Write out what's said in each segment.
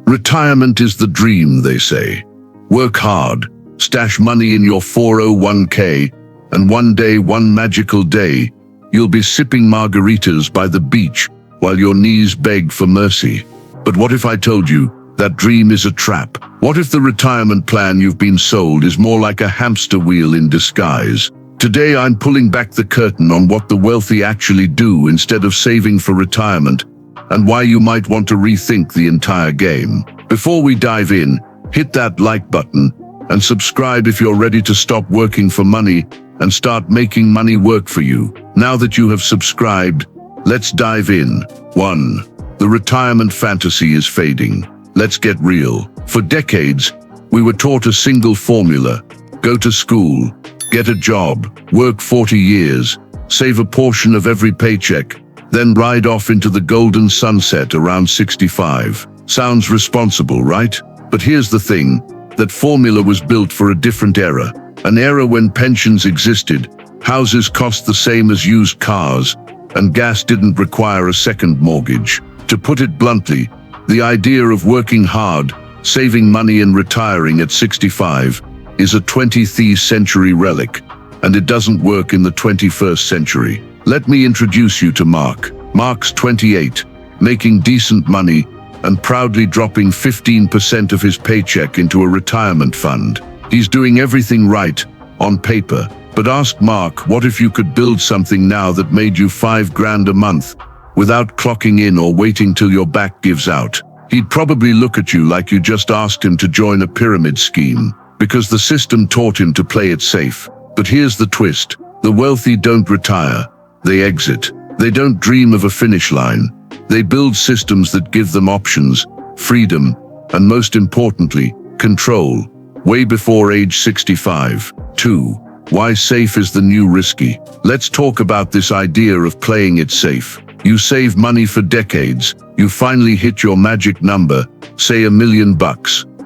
Retirement is the dream, they say. Work hard, stash money in your 401k, and one day, one magical day, you'll be sipping margaritas by the beach while your knees beg for mercy. But what if I told you that dream is a trap? What if the retirement plan you've been sold is more like a hamster wheel in disguise? Today I'm pulling back the curtain on what the wealthy actually do instead of saving for retirement, and why you might want to rethink the entire game. Before we dive in, hit that like button and subscribe if you're ready to stop working for money and start making money work for you. Now that you have subscribed, let's dive in. 1. The retirement fantasy is fading. Let's get real. For decades, we were taught a single formula: go to school, get a job, work 40 years, save a portion of every paycheck, then ride off into the golden sunset around 65. Sounds responsible, right? But here's the thing, that formula was built for a different era, an era when pensions existed, houses cost the same as used cars, and gas didn't require a second mortgage. To put it bluntly, the idea of working hard, saving money and retiring at 65 is a 20th century relic, and it doesn't work in the 21st century. Let me introduce you to Mark. Mark's 28, making decent money, and proudly dropping 15% of his paycheck into a retirement fund. He's doing everything right, on paper. But ask Mark, what if you could build something now that made you $5,000 a month, without clocking in or waiting till your back gives out? He'd probably look at you like you just asked him to join a pyramid scheme, because the system taught him to play it safe. But here's the twist. The wealthy don't retire, they exit. They don't dream of a finish line. They build systems that give them options, freedom, and most importantly, control, way before age 65. 2. Why safe is the new risky. Let's talk about this idea of playing it safe. You save money for decades, you finally hit your magic number, say $1 million.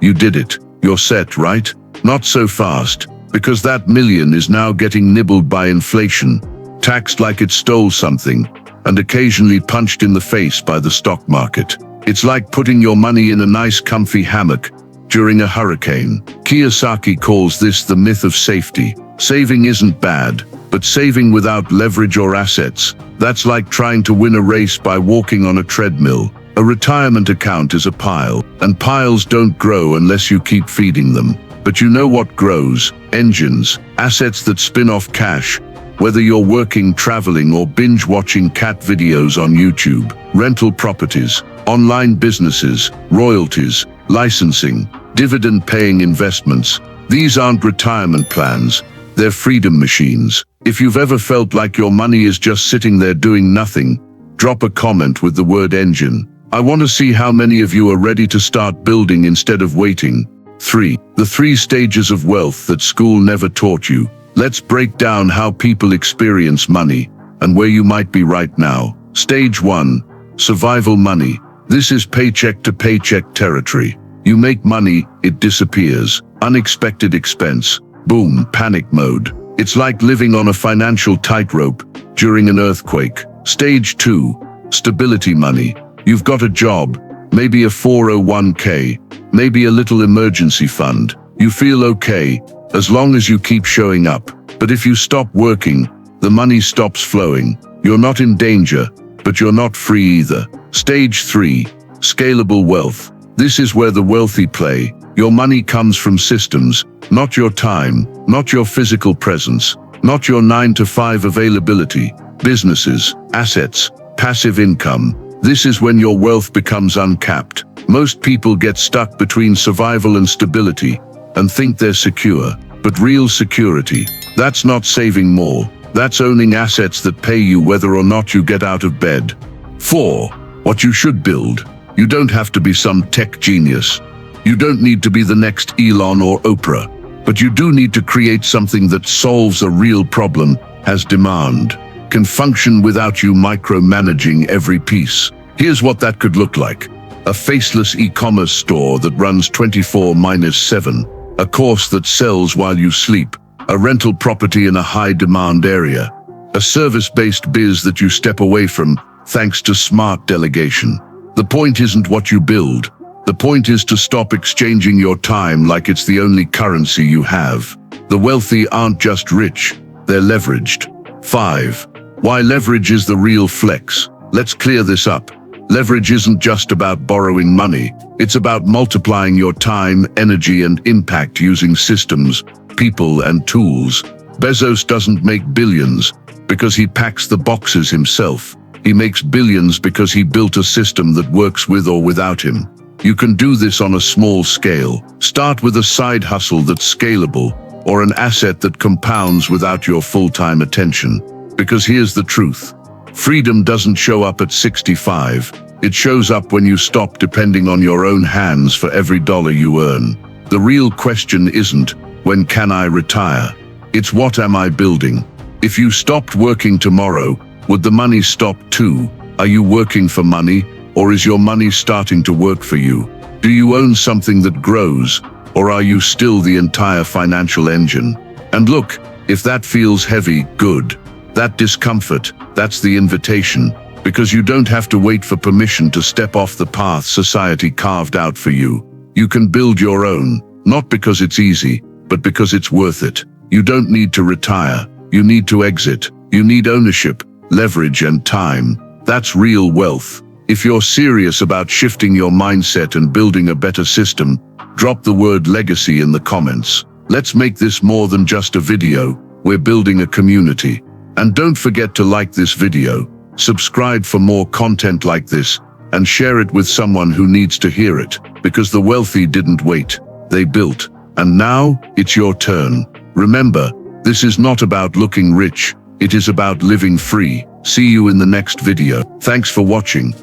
You did it. You're set, right? Not so fast, because that million is now getting nibbled by inflation, taxed like it stole something, and occasionally punched in the face by the stock market. It's like putting your money in a nice comfy hammock during a hurricane. Kiyosaki calls this the myth of safety. Saving isn't bad, but saving without leverage or assets, that's like trying to win a race by walking on a treadmill. A retirement account is a pile, and piles don't grow unless you keep feeding them. But you know what grows? Engines, assets that spin off cash, whether you're working, traveling, or binge-watching cat videos on YouTube. Rental properties, online businesses, royalties, licensing, dividend-paying investments. These aren't retirement plans, they're freedom machines. If you've ever felt like your money is just sitting there doing nothing, drop a comment with the word engine. I want to see how many of you are ready to start building instead of waiting. 3. The 3 stages of wealth that school never taught you. Let's break down how people experience money and where you might be right now. Stage 1. Survival money. This is paycheck to paycheck territory. You make money, it disappears. Unexpected expense. Boom, panic mode. It's like living on a financial tightrope during an earthquake. Stage 2. Stability money. You've got a job, maybe a 401k, maybe a little emergency fund. You feel okay, as long as you keep showing up. But if you stop working, the money stops flowing. You're not in danger, but you're not free either. Stage 3. Scalable wealth. This is where the wealthy play. Your money comes from systems, not your time, not your physical presence, not your 9-to-5 availability. Businesses, assets, passive income. This is when your wealth becomes uncapped. Most people get stuck between survival and stability and think they're secure. But real security, that's not saving more. That's owning assets that pay you whether or not you get out of bed. 4. What you should build. You don't have to be some tech genius. You don't need to be the next Elon or Oprah. But you do need to create something that solves a real problem, has demand, can function without you micromanaging every piece. Here's what that could look like. A faceless e-commerce store that runs 24/7. A course that sells while you sleep. A rental property in a high-demand area. A service-based biz that you step away from, thanks to smart delegation. The point isn't what you build. The point is to stop exchanging your time like it's the only currency you have. The wealthy aren't just rich, they're leveraged. 5. Why leverage is the real flex. Let's clear this up. Leverage isn't just about borrowing money. It's about multiplying your time, energy, and impact using systems, people, and tools. Bezos doesn't make billions because he packs the boxes himself. He makes billions because he built a system that works with or without him. You can do this on a small scale. Start with a side hustle that's scalable, or an asset that compounds without your full-time attention. Because here's the truth. Freedom doesn't show up at 65. It shows up when you stop depending on your own hands for every dollar you earn. The real question isn't, when can I retire? It's what am I building? If you stopped working tomorrow, would the money stop too? Are you working for money, or is your money starting to work for you? Do you own something that grows, or are you still the entire financial engine? And look, if that feels heavy, good. That discomfort, that's the invitation, because you don't have to wait for permission to step off the path society carved out for you. You can build your own, not because it's easy, but because it's worth it. You don't need to retire. You need to exit. You need ownership, leverage, and time. That's real wealth. If you're serious about shifting your mindset and building a better system, drop the word legacy in the comments. Let's make this more than just a video. We're building a community. And don't forget to like this video, subscribe for more content like this, and share it with someone who needs to hear it, because the wealthy didn't wait, they built. And now, it's your turn. Remember, this is not about looking rich, it is about living free. See you in the next video. Thanks for watching.